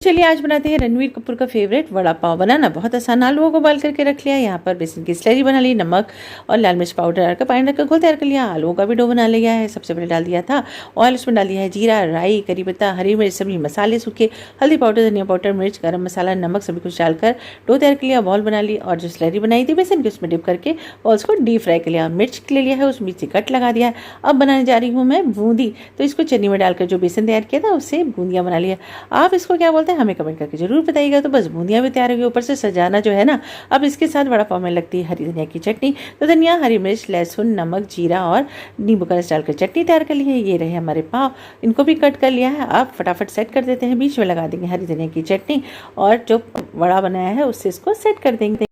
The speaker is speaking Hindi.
चलिए आज बनाते हैं रणवीर कपूर का फेवरेट वड़ा पाव। बनाना बहुत आसान। आलूओं को बॉयल करके रख लिया। यहाँ पर बेसन की स्लरी बना ली, नमक और लाल मिर्च पाउडर डालकर पानी रखकर घोल तैयार कर लिया। आलूओं का भी डो बना लिया है। सबसे पहले डाल दिया था ऑयल, उसमें डाल दिया है जीरा, राई, करी पत्ता, हरी मिर्च, सभी मसाले सूखे, हल्दी पाउडर, धनिया पाउडर, मिर्च, गरम मसाला, नमक, सभी कुछ डालकर डो तैयार कर लिया। बॉल बना ली और जो स्लरी बनाई थी बेसन की उसमें डिप करके बॉल्स को डीप फ्राई कर लिया। मिर्च ले लिया है, उसमें मिर्ची कट लगा दिया है। अब बनाने जा रही हूँ मैं बूंदी। तो इसको चन्नी में डालकर जो बेसन तैयार किया था उससे बूंदियाँ बना लिया। आप इसको क्या बोलते हैं हमें कमेंट करके जरूर बताइएगा। तो बस बूंदियाँ भी तैयार होगी। ऊपर से सजाना जो है ना, अब इसके साथ वड़ा पाव में लगती है हरी धनिया की चटनी। तो धनिया, हरी मिर्च, लहसुन, नमक, जीरा और नींबू का रस डालकर चटनी तैयार कर ली है। ये रहे हमारे पाव, इनको भी कट कर लिया है। आप फटाफट सेट कर देते हैं। बीच में लगा देंगे हरी धनिया की चटनी और जो वड़ा बनाया है उससे इसको सेट कर देंगे।